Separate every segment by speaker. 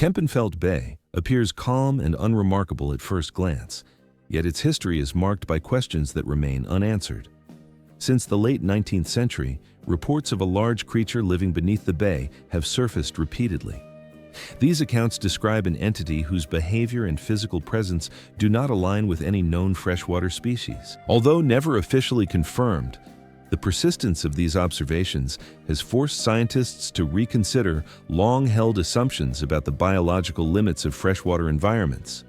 Speaker 1: Kempenfelt Bay appears calm and unremarkable at first glance, yet its history is marked by questions that remain unanswered. Since the late 19th century, reports of a large creature living beneath the bay have surfaced repeatedly. These accounts describe an entity whose behavior and physical presence do not align with any known freshwater species. Although never officially confirmed, the persistence of these observations has forced scientists to reconsider long-held assumptions about the biological limits of freshwater environments.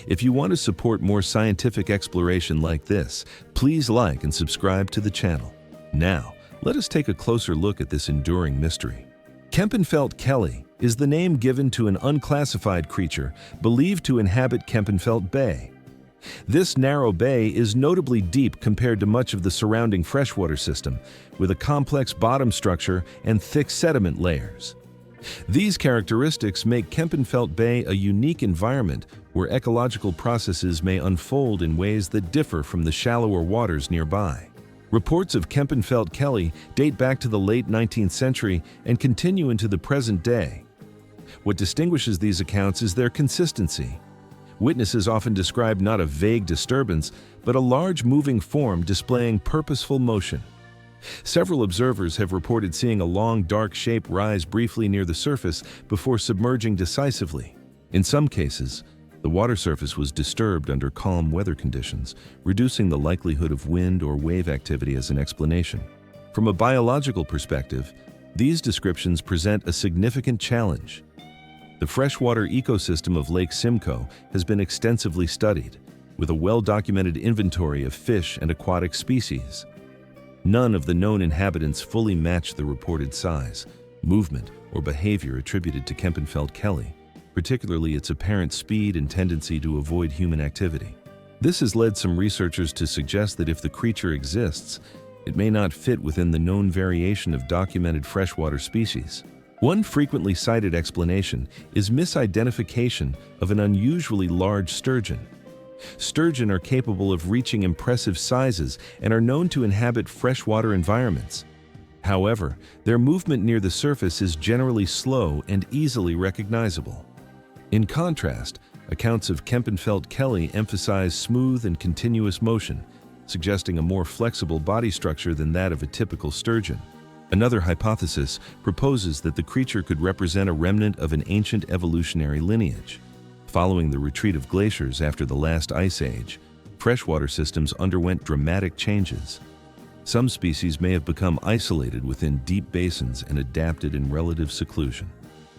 Speaker 1: If you want to support more scientific exploration like this, please like and subscribe to the channel. Now, let us take a closer look at this enduring mystery. Kempenfelt Kelly is the name given to an unclassified creature believed to inhabit Kempenfelt Bay. This narrow bay is notably deep compared to much of the surrounding freshwater system, with a complex bottom structure and thick sediment layers. These characteristics make Kempenfelt Bay a unique environment where ecological processes may unfold in ways that differ from the shallower waters nearby. Reports of Kempenfelt Kelly date back to the late 19th century and continue into the present day. What distinguishes these accounts is their consistency. Witnesses often describe not a vague disturbance, but a large moving form displaying purposeful motion. Several observers have reported seeing a long, dark shape rise briefly near the surface before submerging decisively. In some cases, the water surface was disturbed under calm weather conditions, reducing the likelihood of wind or wave activity as an explanation. From a biological perspective, these descriptions present a significant challenge. The freshwater ecosystem of Lake Simcoe has been extensively studied, with a well-documented inventory of fish and aquatic species. None of the known inhabitants fully match the reported size, movement, or behavior attributed to Kempenfelt Kelly, particularly its apparent speed and tendency to avoid human activity. This has led some researchers to suggest that if the creature exists, it may not fit within the known variation of documented freshwater species. One frequently cited explanation is misidentification of an unusually large sturgeon. Sturgeon are capable of reaching impressive sizes and are known to inhabit freshwater environments. However, their movement near the surface is generally slow and easily recognizable. In contrast, accounts of Kempenfelt Kelly emphasize smooth and continuous motion, suggesting a more flexible body structure than that of a typical sturgeon. Another hypothesis proposes that the creature could represent a remnant of an ancient evolutionary lineage. Following the retreat of glaciers after the last ice age, freshwater systems underwent dramatic changes. Some species may have become isolated within deep basins and adapted in relative seclusion.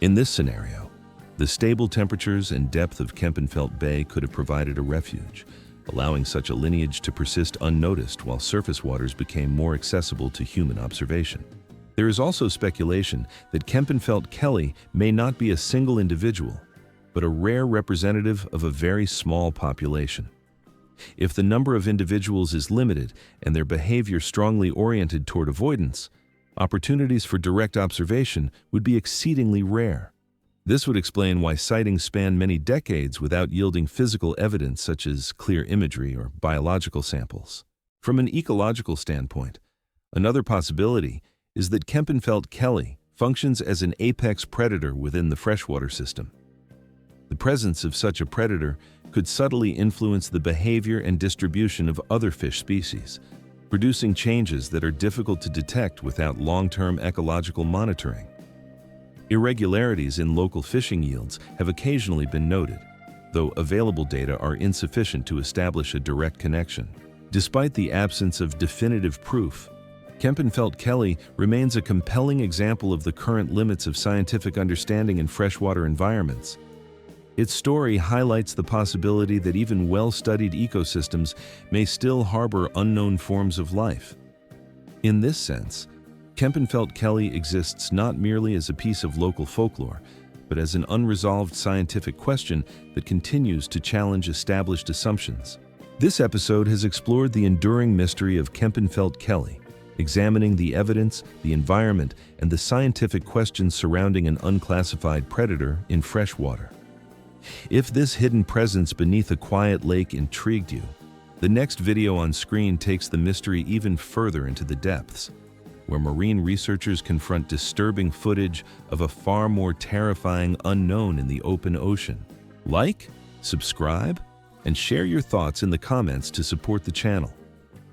Speaker 1: In this scenario, the stable temperatures and depth of Kempenfelt Bay could have provided a refuge, allowing such a lineage to persist unnoticed while surface waters became more accessible to human observation. There is also speculation that Kempenfelt Kelly may not be a single individual, but a rare representative of a very small population. If the number of individuals is limited and their behavior strongly oriented toward avoidance, opportunities for direct observation would be exceedingly rare. This would explain why sightings span many decades without yielding physical evidence such as clear imagery or biological samples. From an ecological standpoint, another possibility is that Kempenfelt Kelly functions as an apex predator within the freshwater system. The presence of such a predator could subtly influence the behavior and distribution of other fish species, producing changes that are difficult to detect without long-term ecological monitoring. Irregularities in local fishing yields have occasionally been noted, though available data are insufficient to establish a direct connection. Despite the absence of definitive proof, Kempenfelt Kelly remains a compelling example of the current limits of scientific understanding in freshwater environments. Its story highlights the possibility that even well-studied ecosystems may still harbor unknown forms of life. In this sense, Kempenfelt Kelly exists not merely as a piece of local folklore, but as an unresolved scientific question that continues to challenge established assumptions. This episode has explored the enduring mystery of Kempenfelt Kelly, examining the evidence, the environment, and the scientific questions surrounding an unclassified predator in freshwater. If this hidden presence beneath a quiet lake intrigued you, the next video on screen takes the mystery even further into the depths. where marine researchers confront disturbing footage of a far more terrifying unknown in the open ocean. Like, subscribe, and share your thoughts in the comments to support the channel.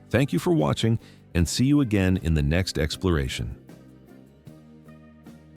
Speaker 1: Thank you for watching, and see you again in the next exploration.